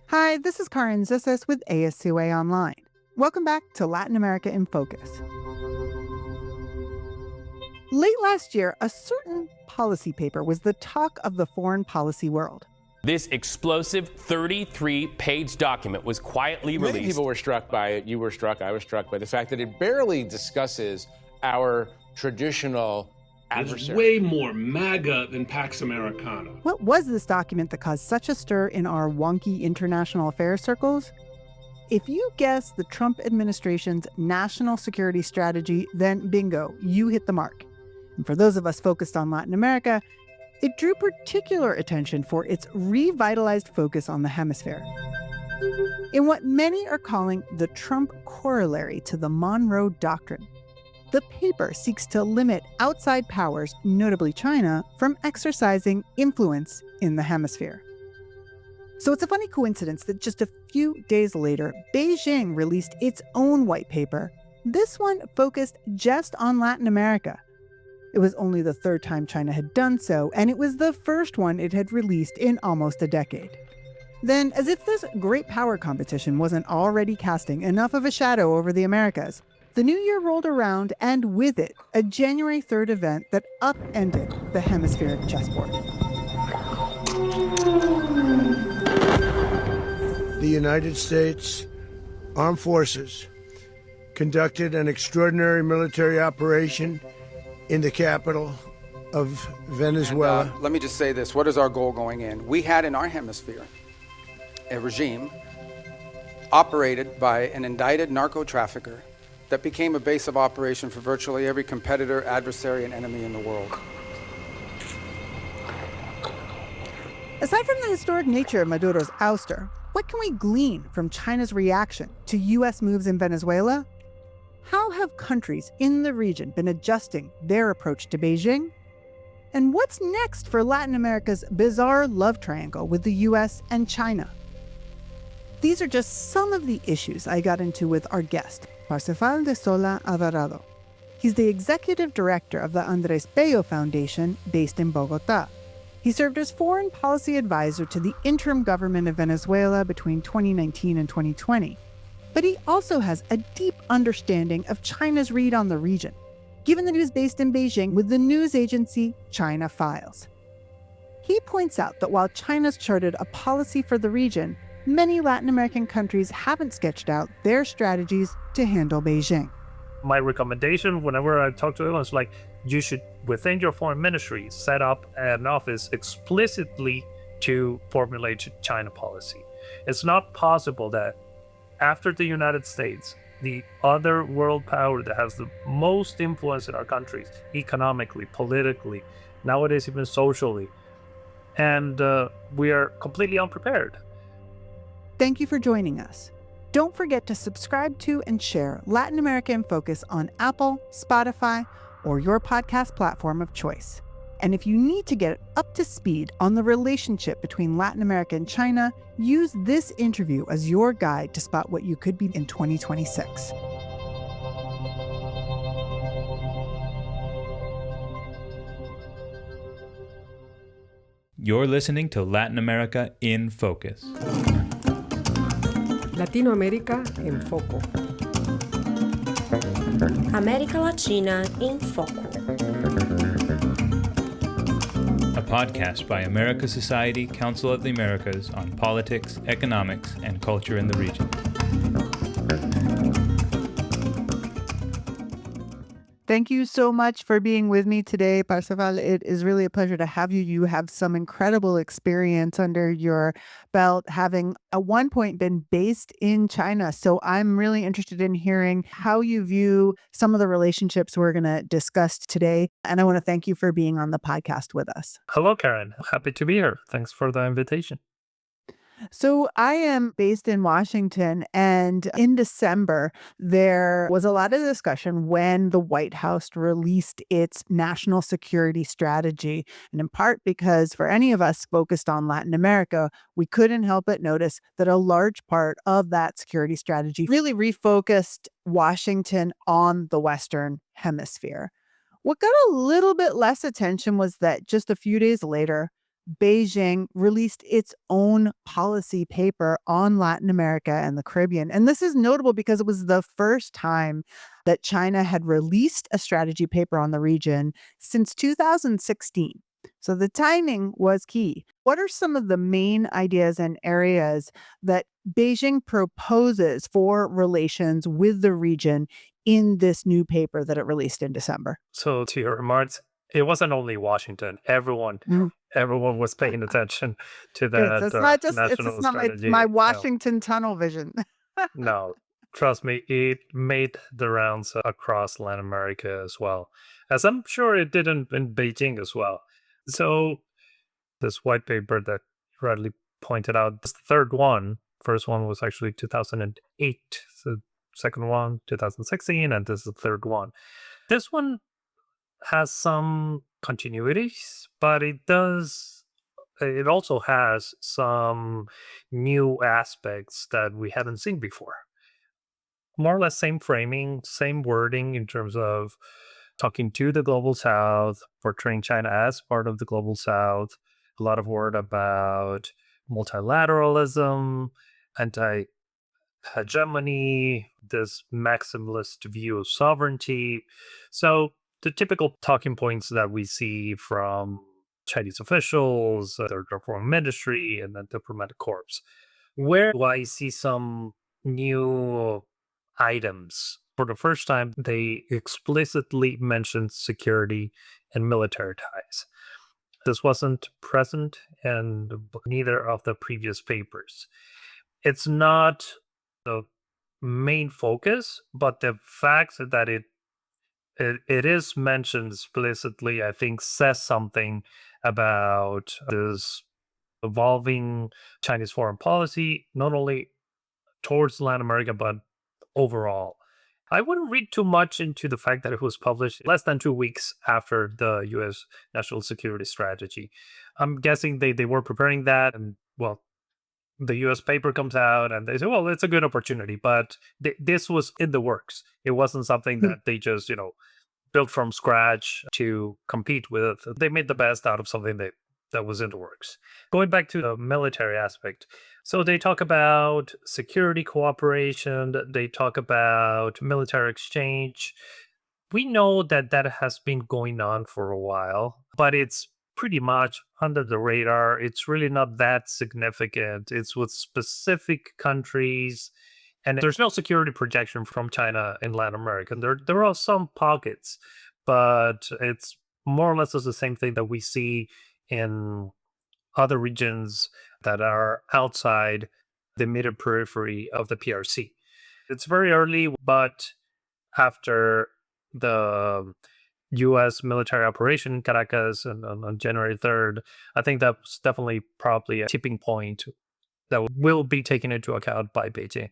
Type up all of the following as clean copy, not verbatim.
Hi, this is Carin Zissis with ASCOA Online. Welcome back to Latin America in Focus. Late last year, a certain policy paper was the talk of the foreign policy world. This explosive 33-page document was quietly released. Many people were struck by it. You were struck. I was struck by the fact that it barely discusses our traditional adversary. It's way more MAGA than Pax Americana. What was this document that caused such a stir in our wonky international affairs circles? If you guess the Trump administration's national security strategy, then bingo, you hit the mark. And for those of us focused on Latin America, it drew particular attention for its revitalized focus on the hemisphere. In what many are calling the Trump corollary to the Monroe Doctrine, the paper seeks to limit outside powers, notably China, from exercising influence in the hemisphere. So it's a funny coincidence that just a few days later, Beijing released its own white paper. This one focused just on Latin America. It was only the third time China had done so, and it was the first one it had released in almost a decade. Then, as if this great power competition wasn't already casting enough of a shadow over the Americas, the new year rolled around, and with it, a January 3rd event that upended the hemispheric chessboard. The United States Armed Forces conducted an extraordinary military operation in the capital of Venezuela. And, let me just say this. What is our goal going in? We had in our hemisphere a regime operated by an indicted narco-trafficker that became a base of operation for virtually every competitor, adversary, and enemy in the world. Aside from the historic nature of Maduro's ouster, what can we glean from China's reaction to U.S. moves in Venezuela? How have countries in the region been adjusting their approach to Beijing? And what's next for Latin America's bizarre love triangle with the U.S. and China? These are just some of the issues I got into with our guest, Parsifal D'Sola Alvarado. He's the executive director of the Andrés Bello Foundation based in Bogotá. He served as foreign policy advisor to the interim government of Venezuela between 2019 and 2020. But he also has a deep understanding of China's read on the region, given that he was based in Beijing with the news agency China Files. He points out that while China's charted a policy for the region, many Latin American countries haven't sketched out their strategies to handle Beijing. My recommendation whenever I talk to everyone is like, you should, within your foreign ministry, set up an office explicitly to formulate China policy. It's not possible that after the United States, the other world power that has the most influence in our countries, economically, politically, nowadays even socially, and we are completely unprepared. Thank you for joining us. Don't forget to subscribe to and share Latin America in Focus on Apple, Spotify, or your podcast platform of choice. And if you need to get up to speed on the relationship between Latin America and China, use this interview as your guide to spot what you could be in 2026. You're listening to Latin America in Focus. Latinoamérica en Foco. América Latina em Foco. A podcast by America Society, Council of the Americas on politics, economics, and culture in the region. Thank you so much for being with me today, Parsifal. It is really a pleasure to have you. You have some incredible experience under your belt, having at one point been based in China. So I'm really interested in hearing how you view some of the relationships we're going to discuss today. And I want to thank you for being on the podcast with us. Hello, Carin. Happy to be here. Thanks for the invitation. So I am based in Washington, and in December, there was a lot of discussion when the White House released its national security strategy. And in part because for any of us focused on Latin America, we couldn't help but notice that a large part of that security strategy really refocused Washington on the Western Hemisphere. What got a little bit less attention was that just a few days later, Beijing released its own policy paper on Latin America and the Caribbean. And this is notable because it was the first time that China had released a strategy paper on the region since 2016. So the timing was key. What are some of the main ideas and areas that Beijing proposes for relations with the region in this new paper that it released in December? So to your remarks, it wasn't only Washington. Everyone was paying attention to Good. that So it's not just it's national not strategy. my No, Washington tunnel vision. no, trust me, it made the rounds across Latin America as well, as I'm sure it did in Beijing as well. So this white paper that you rightly pointed out, this third one, first one was actually 2008, so second one 2016, and this is the third one. This one has some continuities, but it also has some new aspects that we haven't seen before. More or less same framing, same wording in terms of talking to the global south, portraying China as part of the global south, a lot of word about multilateralism, anti hegemony, this maximalist view of sovereignty. So the typical talking points that we see from Chinese officials, their foreign ministry, and the diplomatic corps. Where do I see some new items? For the first time, they explicitly mentioned security and military ties. This wasn't present in neither of the previous papers. It's not the main focus, but the fact that it is mentioned explicitly, I think, says something about this evolving Chinese foreign policy, not only towards Latin America, but overall. I wouldn't read too much into the fact that it was published less than 2 weeks after the US national security strategy. I'm guessing they were preparing that, and well, the US paper comes out and they say, well, it's a good opportunity, but this was in the works. It wasn't something that they just, built from scratch to compete with. They made the best out of something that was in the works. Going back to the military aspect. So they talk about security cooperation, they talk about military exchange. We know that has been going on for a while, but it's pretty much under the radar. It's really not that significant. It's with specific countries, and there's no security projection from China in Latin America. There are some pockets, but it's more or less the same thing that we see in other regions that are outside the immediate periphery of the PRC. It's very early, but after the U.S. military operation in Caracas on January 3rd, I think that's definitely probably a tipping point that will be taken into account by Beijing.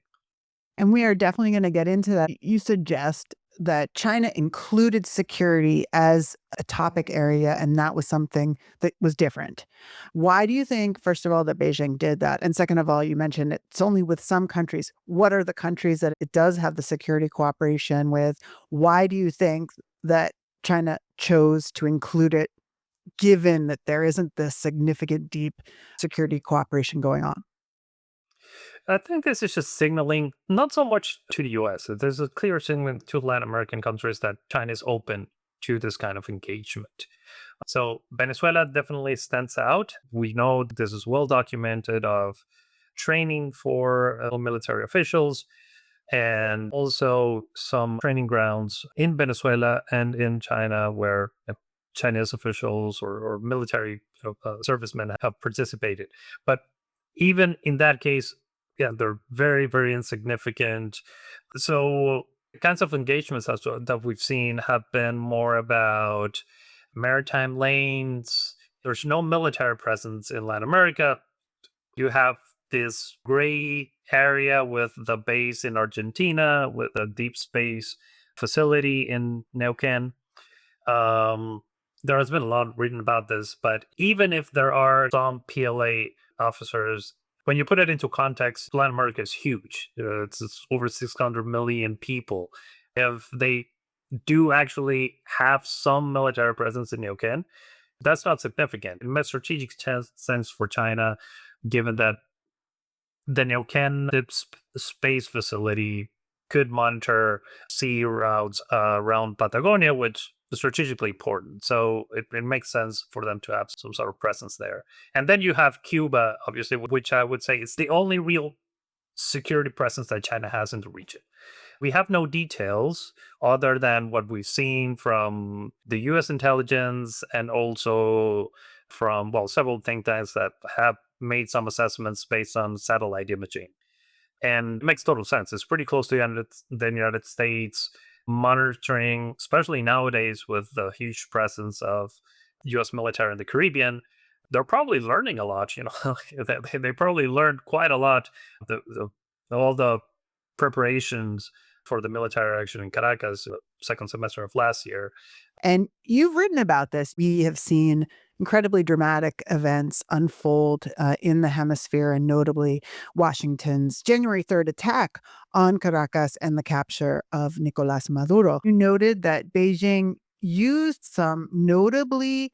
And we are definitely going to get into that. You suggest that China included security as a topic area, and that was something that was different. Why do you think, first of all, that Beijing did that? And second of all, you mentioned it's only with some countries. What are the countries that it does have the security cooperation with? Why do you think that China chose to include it, given that there isn't this significant, deep security cooperation going on? I think this is just signaling, not so much to the US. There's a clear signal to Latin American countries that China is open to this kind of engagement. So Venezuela definitely stands out. We know this is well documented of training for military officials, and also some training grounds in Venezuela and in China where Chinese officials or military servicemen have participated. But even in that case, yeah, they're very, very insignificant. So the kinds of engagements that we've seen have been more about maritime lanes. There's no military presence in Latin America. You have this gray area with the base in Argentina, with a deep space facility in Neuquén. There has been a lot written about this, but even if there are some PLA officers, when you put it into context, Latin America is huge. It's over 600 million people. If they do actually have some military presence in Neuquén. That's not significant. It makes strategic sense for China, given that the Neuquén space facility could monitor sea routes around Patagonia, which is strategically important. So it makes sense for them to have some sort of presence there. And then you have Cuba, obviously, which I would say is the only real security presence that China has in the region. We have no details other than what we've seen from the US intelligence and also from, well, several think tanks that have made some assessments based on satellite imaging. And it makes total sense. It's pretty close to the United States monitoring, especially nowadays with the huge presence of US military in the Caribbean. They're probably learning a lot, they probably learned quite a lot. All the preparations for the military action in Caracas, second semester of last year. And you've written about this. We have seen incredibly dramatic events unfold in the hemisphere, and notably Washington's January 3rd attack on Caracas and the capture of Nicolás Maduro. You noted that Beijing used some notably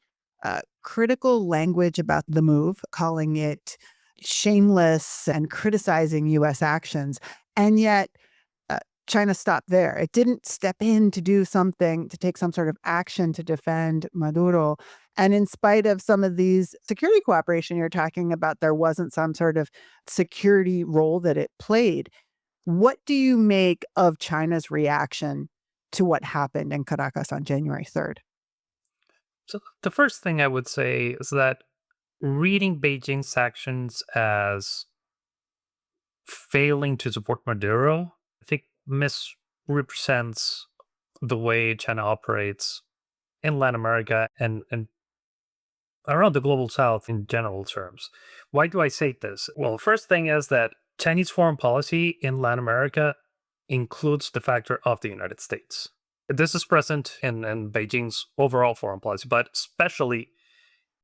critical language about the move, calling it shameless and criticizing U.S. actions. And yet, China stopped there. It didn't step in to do something, to take some sort of action to defend Maduro. And in spite of some of these security cooperation you're talking about, there wasn't some sort of security role that it played. What do you make of China's reaction to what happened in Caracas on January 3rd? So the first thing I would say is that reading Beijing's actions as failing to support Maduro, I think misrepresents the way China operates in Latin America and around the global south in general terms. Why do I say this? Well, first thing is that Chinese foreign policy in Latin America includes the factor of the United States. This is present in Beijing's overall foreign policy, but especially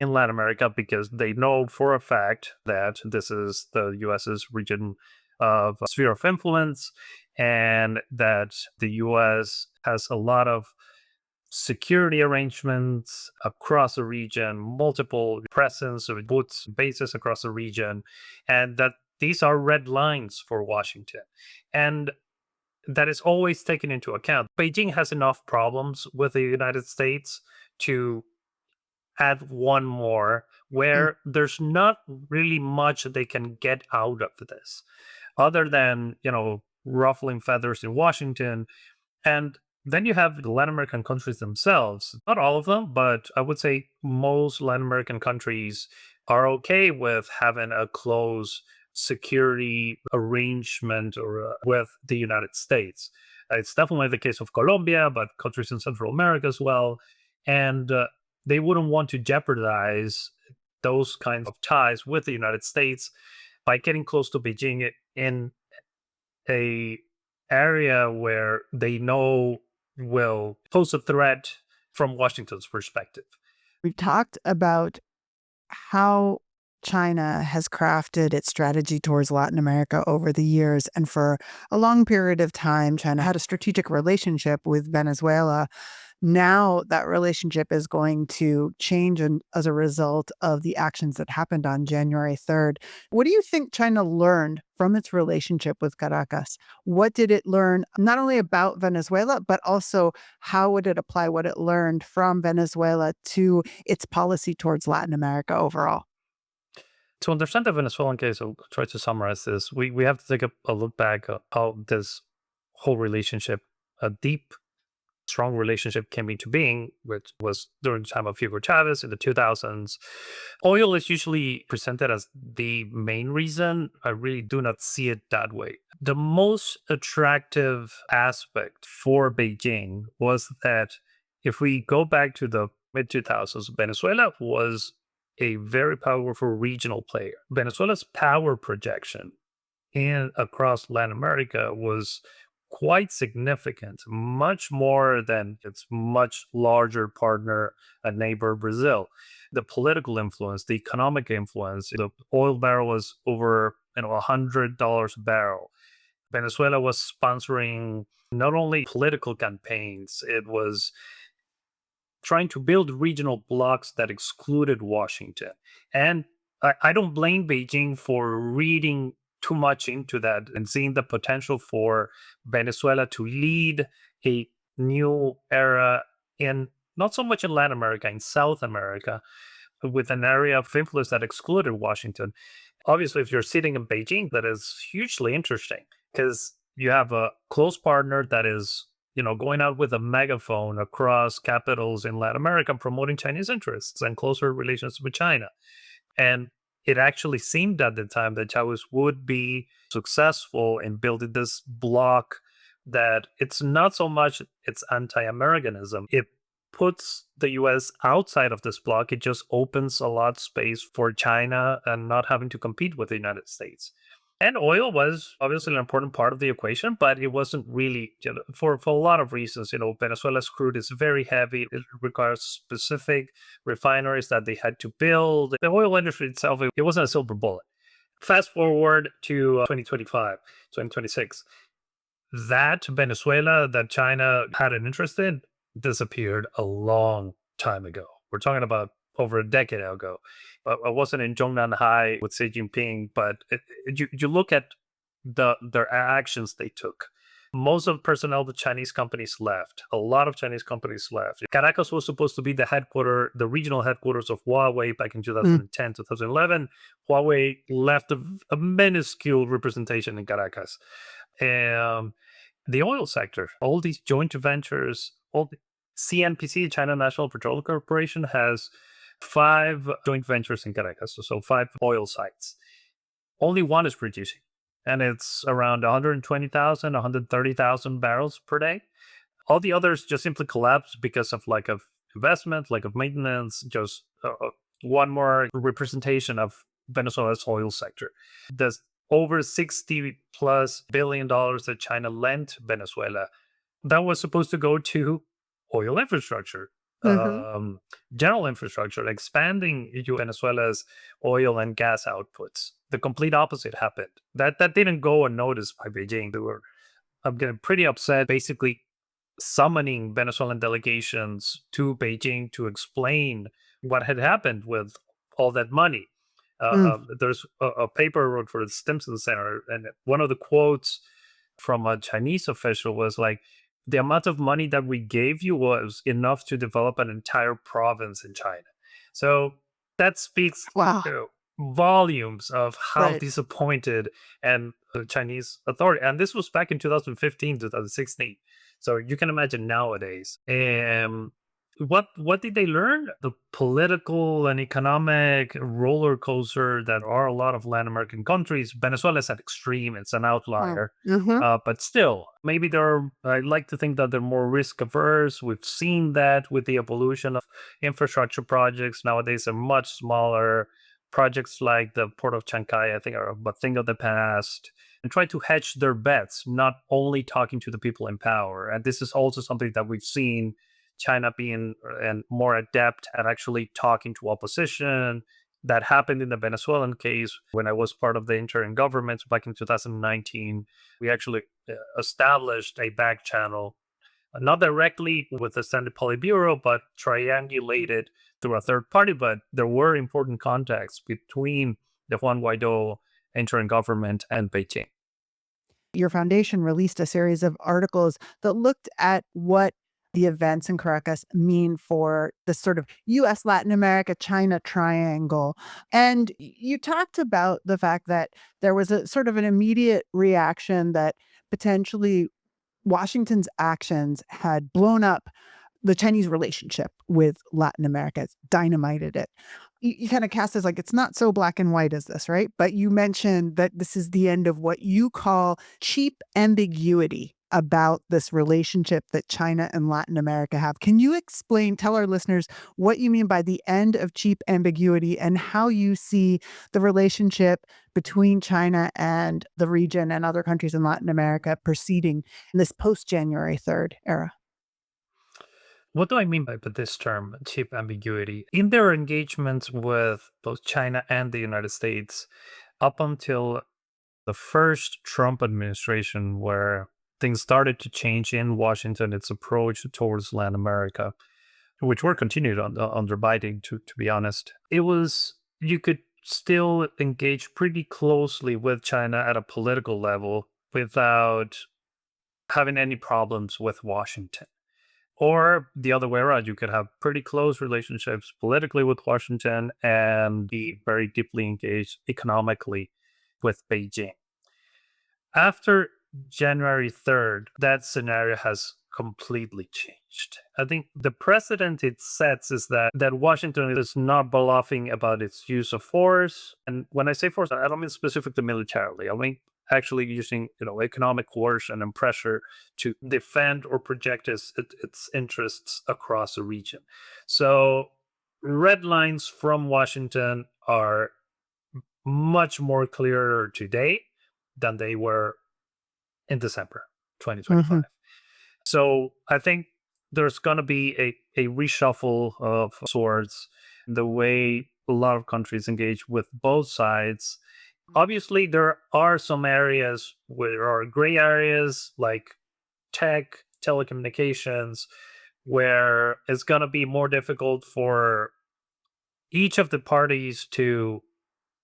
in Latin America, because they know for a fact that this is the US's region of sphere of influence, and that the US has a lot of security arrangements across the region, multiple presence of boots, bases across the region, and that these are red lines for Washington. And that is always taken into account. Beijing has enough problems with the United States to add one more where there's not really much they can get out of this other than, ruffling feathers in Washington. And then you have the Latin American countries themselves. Not all of them, but I would say most Latin American countries are okay with having a close security arrangement or with the United States. It's definitely the case of Colombia, but countries in Central America as well. And they wouldn't want to jeopardize those kinds of ties with the United States by getting close to Beijing in a area where they know will pose a threat from Washington's perspective. We've talked about how China has crafted its strategy towards Latin America over the years. And for a long period of time, China had a strategic relationship with Venezuela. Now that relationship is going to change as a result of the actions that happened on January 3rd. What do you think China learned from its relationship with Caracas? What did it learn not only about Venezuela, but also how would it apply what it learned from Venezuela to its policy towards Latin America overall? To understand the Venezuelan case, I'll try to summarize this. We have to take a look back at how this whole relationship, a deep, strong relationship, came into being, which was during the time of Hugo Chavez in the 2000s. Oil is usually presented as the main reason. I really do not see it that way. The most attractive aspect for Beijing was that if we go back to the mid-2000s, Venezuela was a very powerful regional player. Venezuela's power projection across Latin America was quite significant, much more than its much larger partner and neighbor, Brazil. The political influence, the economic influence, the oil barrel was over $100 a barrel. Venezuela was sponsoring not only political campaigns, it was trying to build regional blocs that excluded Washington. And I don't blame Beijing for reading too much into that and seeing the potential for Venezuela to lead a new era in not so much in Latin America, in South America, with an area of influence that excluded Washington. Obviously, if you're sitting in Beijing, that is hugely interesting because you have a close partner that is, going out with a megaphone across capitals in Latin America, promoting Chinese interests and closer relations with China. And it actually seemed at the time that Chavez would be successful in building this bloc that it's not so much it's anti-Americanism. It puts the US outside of this bloc. It just opens a lot of space for China and not having to compete with the United States. And oil was obviously an important part of the equation, but it wasn't really, for a lot of reasons. Venezuela's crude is very heavy. It requires specific refineries that they had to build. The oil industry itself, it wasn't a silver bullet. Fast forward to 2025, 2026. That Venezuela that China had an interest in disappeared a long time ago. We're talking about over a decade ago. I wasn't in Zhongnanhai with Xi Jinping, but you look at their actions they took. Most of the personnel of the Chinese companies left. A lot of Chinese companies left. Caracas was supposed to be the regional headquarters of Huawei back in 2010, 2011. Huawei left a minuscule representation in Caracas. The oil sector, all these joint ventures, CNPC, China National Petroleum Corporation, has 5 joint ventures in Caracas, so 5 oil sites. Only one is producing, and it's around 120,000, 130,000 barrels per day. All the others just simply collapsed because of lack of investment, lack of maintenance, just one more representation of Venezuela's oil sector. There's over $60+ billion that China lent Venezuela that was supposed to go to oil infrastructure, general infrastructure, expanding Venezuela's oil and gas outputs. The complete opposite happened. That didn't go unnoticed by Beijing. They were getting pretty upset, basically summoning Venezuelan delegations to Beijing to explain what had happened with all that money. There's a paper I wrote for the Stimson Center, and one of the quotes from a Chinese official was like, the amount of money that we gave you was enough to develop an entire province in China. So that speaks volumes of how disappointed and the Chinese authority. And this was back in 2015, 2016. So you can imagine nowadays. What did they learn? The political and economic roller coaster that are a lot of Latin American countries. Venezuela is at extreme; it's an outlier, but still, maybe I like to think that they're more risk averse. We've seen that with the evolution of infrastructure projects. Nowadays, are much smaller. Projects like the Port of Chancay, I think, are a thing of the past. And try to hedge their bets, not only talking to the people in power. And this is also something that we've seen China being more adept at actually talking to opposition. That happened in the Venezuelan case when I was part of the interim government back in 2019. We actually established a back channel, not directly with the Standard Politburo, but triangulated through a third party. But there were important contacts between the Juan Guaido interim government and Beijing. Your foundation released a series of articles that looked at what the events in Caracas mean for the sort of U.S., Latin America, China triangle. And you talked about the fact that there was a sort of an immediate reaction that potentially Washington's actions had blown up the Chinese relationship with Latin America. It's dynamited it. You kind of cast as like, it's not so black and white as this, right? But you mentioned that this is the end of what you call cheap ambiguity about this relationship that China and Latin America have. Can you tell our listeners what you mean by the end of cheap ambiguity and how you see the relationship between China and the region and other countries in Latin America proceeding in this post-January 3rd era? What do I mean by this term, cheap ambiguity? In their engagements with both China and the United States, up until the first Trump administration where things started to change in Washington, its approach towards Latin America, which were continued under Biden, to be honest. It was, you could still engage pretty closely with China at a political level without having any problems with Washington. Or the other way around, you could have pretty close relationships politically with Washington and be very deeply engaged economically with Beijing. After January 3rd, that scenario has completely changed. I think the precedent it sets is that Washington is not bluffing about its use of force. And when I say force, I don't mean specifically militarily. I mean actually using economic coercion and pressure to defend or project its interests across the region. So red lines from Washington are much more clearer today than they were in December 2025. So I think there's going to be a reshuffle of sorts in the way a lot of countries engage with both sides. Obviously, there are some areas where there are gray areas like tech, telecommunications, where it's going to be more difficult for each of the parties to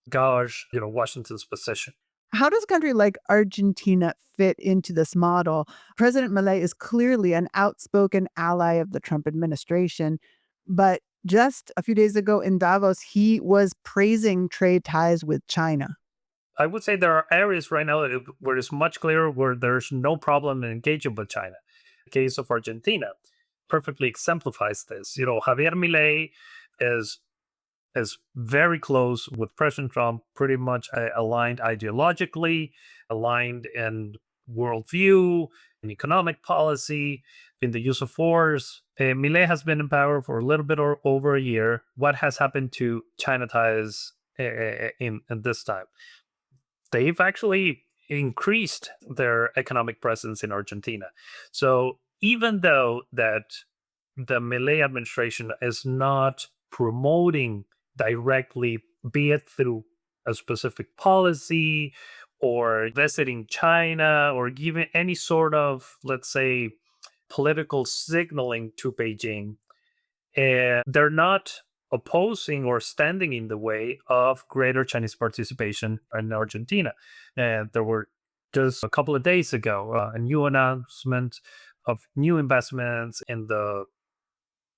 gauge, Washington's position. How does a country like Argentina fit into this model? President Milei is clearly an outspoken ally of the Trump administration, but just a few days ago in Davos, he was praising trade ties with China. I would say there are areas right now where it's much clearer where there's no problem in engaging with China. The case of Argentina perfectly exemplifies this. Javier Milei is very close with President Trump, pretty much aligned ideologically, aligned in worldview, in economic policy, in the use of force. Milei has been in power for a little bit or over a year. What has happened to China ties in this time? They've actually increased their economic presence in Argentina. So even though that the Milei administration is not promoting directly, be it through a specific policy or visiting China or giving any sort of, let's say, political signaling to Beijing, they're not opposing or standing in the way of greater Chinese participation in Argentina. And there were just a couple of days ago a new announcement of new investments in the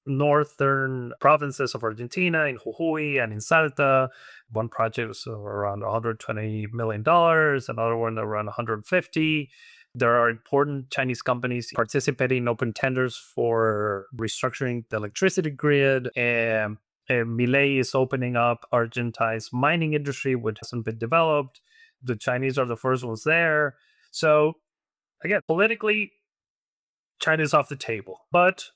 northern provinces of Argentina, in Jujuy and in Salta. One project was around $120 million, another one around 150. There are important Chinese companies participating in open tenders for restructuring the electricity grid. And Milei is opening up Argentina's mining industry, which hasn't been developed. The Chinese are the first ones there. So, again, politically, China is off the table. But,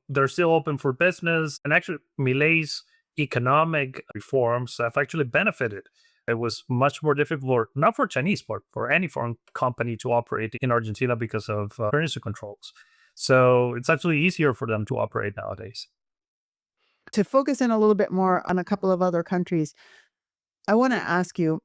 they're still open for business. And actually, Milei's economic reforms have actually benefited. It was much more difficult, not for Chinese, but for any foreign company to operate in Argentina because of currency controls. So it's actually easier for them to operate nowadays. To focus in a little bit more on a couple of other countries, I want to ask you,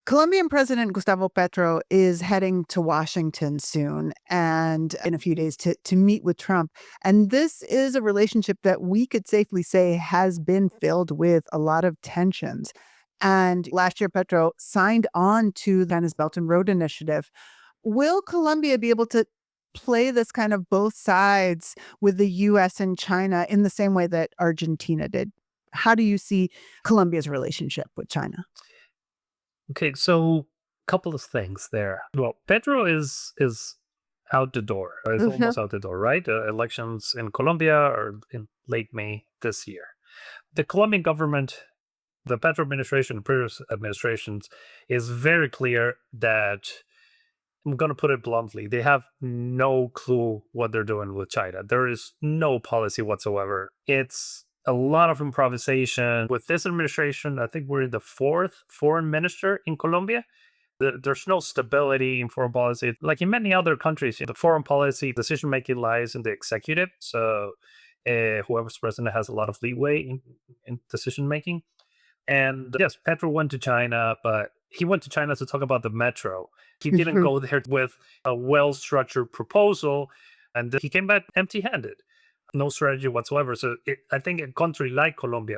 Colombian President Gustavo Petro is heading to Washington soon and in a few days to meet with Trump. And this is a relationship that we could safely say has been filled with a lot of tensions. And last year, Petro signed on to China's Belt and Road Initiative. Will Colombia be able to play this kind of both sides with the U.S. and China in the same way that Argentina did? How do you see Colombia's relationship with China? Okay, so a couple of things there. Well, Petro is out the door. It's almost out the door, right? Elections in Colombia are in late May this year. The Colombian government, the Petro administration, previous administrations, is very clear that, I'm going to put it bluntly, they have no clue what they're doing with China. There is no policy whatsoever. It's a lot of improvisation. With this administration, I think we're the fourth foreign minister in Colombia. There's no stability in foreign policy. Like in many other countries, the foreign policy decision-making lies in the executive. So whoever's president has a lot of leeway in decision-making. And yes, Petro went to China, but he went to China to talk about the metro. He didn't go there with a well-structured proposal, and he came back empty-handed. No strategy whatsoever. So I think a country like Colombia,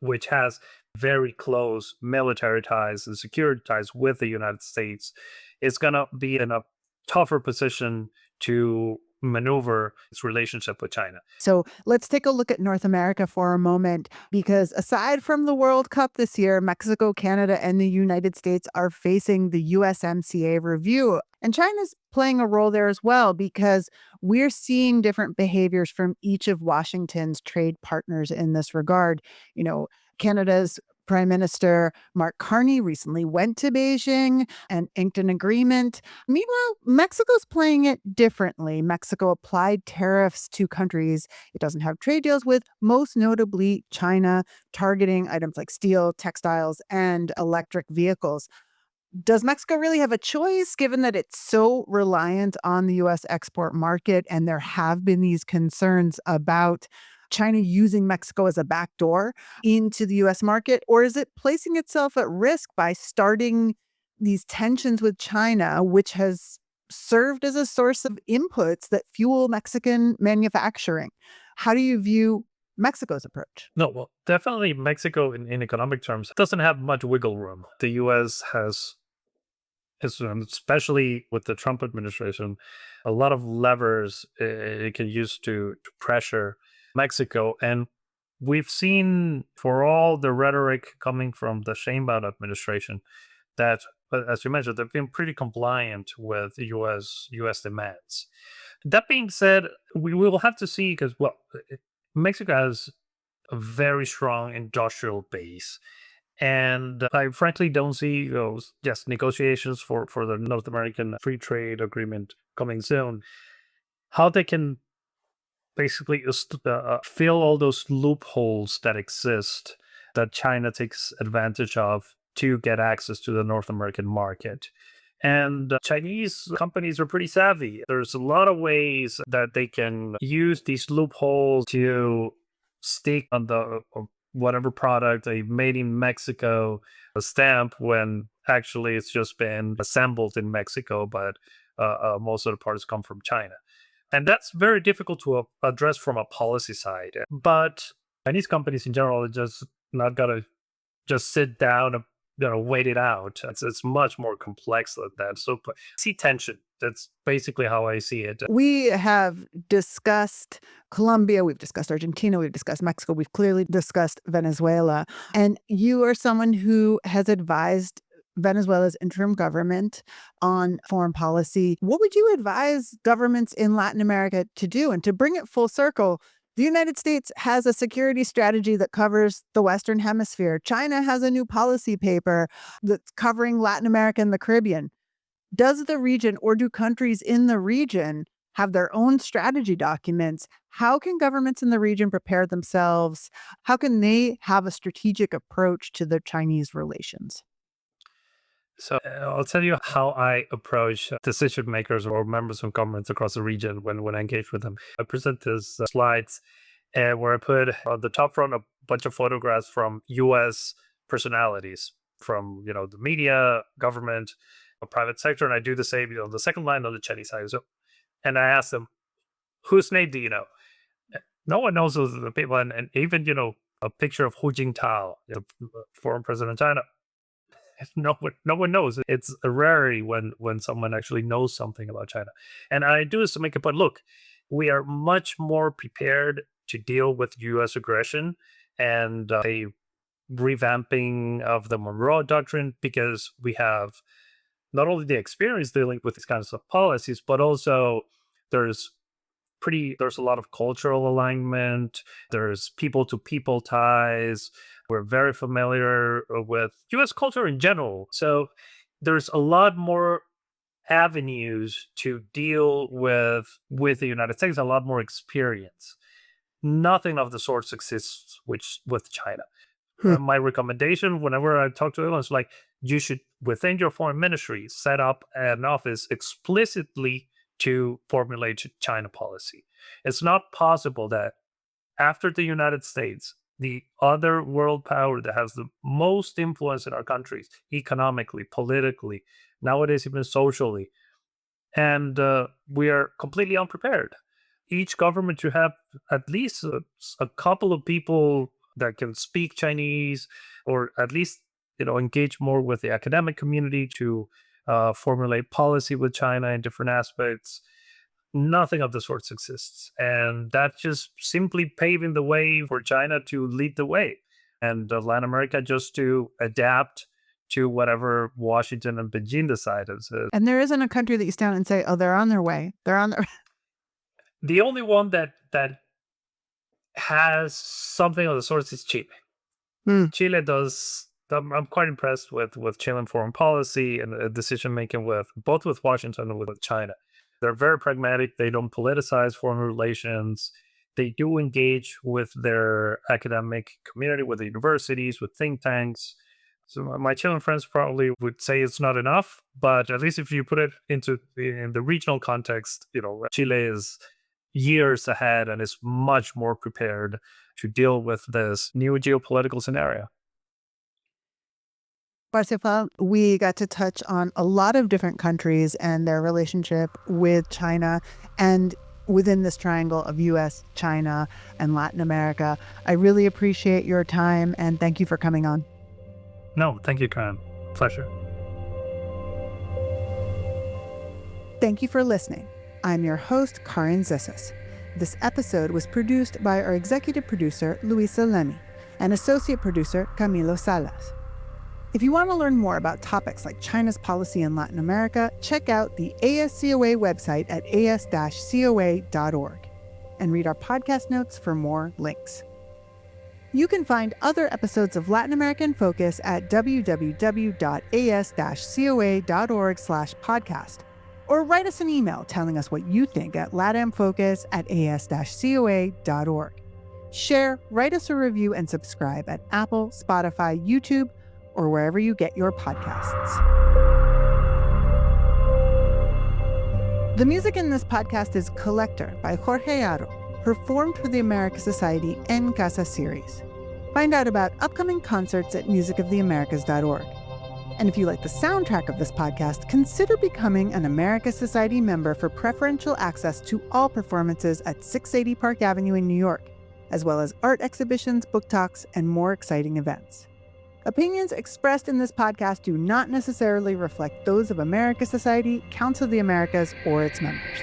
which has very close military ties and security ties with the United States, is going to be in a tougher position to maneuver its relationship with China. So let's take a look at North America for a moment, because aside from the World Cup this year, Mexico, Canada, and the United States are facing the USMCA review. And China's playing a role there as well, because we're seeing different behaviors from each of Washington's trade partners in this regard. You know, Canada's Prime Minister Mark Carney recently went to Beijing and inked an agreement. Meanwhile, Mexico's playing it differently. Mexico applied tariffs to countries it doesn't have trade deals with, most notably China, targeting items like steel, textiles, and electric vehicles. Does Mexico really have a choice, given that it's so reliant on the U.S. export market, and there have been these concerns about China using Mexico as a backdoor into the U.S. market? Or is it placing itself at risk by starting these tensions with China, which has served as a source of inputs that fuel Mexican manufacturing? How do you view Mexico's approach? No, well, definitely Mexico in economic terms doesn't have much wiggle room. The U.S. has, especially with the Trump administration, a lot of levers it can use to pressure Mexico. And we've seen, for all the rhetoric coming from the Sheinbaum administration, that, as you mentioned, they've been pretty compliant with U.S. demands. That being said, we will have to see, because, well, Mexico has a very strong industrial base. And I frankly don't see negotiations for the North American Free Trade Agreement coming soon, how they can basically fill all those loopholes that exist that China takes advantage of to get access to the North American market. And Chinese companies are pretty savvy. There's a lot of ways that they can use these loopholes to stick on the whatever product a made in Mexico a stamp, when actually it's just been assembled in Mexico, but most of the parts come from China. And that's very difficult to address from a policy side. But Chinese companies in general are just not going to just sit down and wait it out. It's much more complex than that. So I see tension. That's basically how I see it. We have discussed Colombia, we've discussed Argentina, we've discussed Mexico, we've clearly discussed Venezuela. And you are someone who has advised Venezuela's interim government on foreign policy. What would you advise governments in Latin America to do? And to bring it full circle, the United States has a security strategy that covers the Western Hemisphere. China has a new policy paper that's covering Latin America and the Caribbean. Does the region, or do countries in the region, have their own strategy documents? How can governments in the region prepare themselves? How can they have a strategic approach to the Chinese relations? So I'll tell you how I approach decision makers or members of governments across the region when I engage with them. I present these slides where I put on the top front a bunch of photographs from U.S. personalities, from the media, government, private sector, and I do the same on the second line on the Chinese side. So, and I ask them, whose name do you know? No one knows those are the people, and even a picture of Hu Jintao, the foreign president of China. No one knows. It's a rarity when someone actually knows something about China. And I do this to make a point. Look, we are much more prepared to deal with U.S. aggression and a revamping of the Monroe Doctrine, because we have not only the experience dealing with these kinds of policies, but also there's a lot of cultural alignment. There's people-to-people ties. We're very familiar with U.S. culture in general. So there's a lot more avenues to deal with the United States, a lot more experience. Nothing of the sort exists with China. My recommendation whenever I talk to anyone is like, you should, within your foreign ministry, set up an office explicitly to formulate China policy. It's not possible that after the United States the other world power that has the most influence in our countries, economically, politically, nowadays even socially. And we are completely unprepared. Each government should have at least a couple of people that can speak Chinese, or at least engage more with the academic community to formulate policy with China in different aspects. Nothing of the sorts exists. And that's just simply paving the way for China to lead the way, and Latin America just to adapt to whatever Washington and Beijing decided. And there isn't a country that you stand and say, oh, they're on their way. They're on their The only one that has something of the sorts is Chile. Chile does. I'm quite impressed with Chilean foreign policy and decision making with both with Washington and with China. They're very pragmatic. They don't politicize foreign relations. They do engage with their academic community, with the universities, with think tanks. So my Chilean friends probably would say it's not enough, but at least if you put it in the regional context, Chile is years ahead and is much more prepared to deal with this new geopolitical scenario. Parsifal, we got to touch on a lot of different countries and their relationship with China, and within this triangle of US, China, and Latin America. I really appreciate your time, and thank you for coming on. No, thank you, Carin. Pleasure. Thank you for listening. I'm your host, Carin Zissis. This episode was produced by our executive producer, Luisa Lemi, and associate producer, Camilo Salas. If you want to learn more about topics like China's policy in Latin America, check out the ASCOA website at as-coa.org and read our podcast notes for more links. You can find other episodes of Latin American Focus at www.as-coa.org/podcast, or write us an email telling us what you think at latamfocus@as-coa.org. Share, write us a review, and subscribe at Apple, Spotify, YouTube, or wherever you get your podcasts. The music in this podcast is Collector by Jorge Aro, performed for the America Society En Casa series. Find out about upcoming concerts at musicoftheamericas.org. And if you like the soundtrack of this podcast, consider becoming an America Society member for preferential access to all performances at 680 Park Avenue in New York, as well as art exhibitions, book talks, and more exciting events. Opinions expressed in this podcast do not necessarily reflect those of America Society, Council of the Americas, or its members.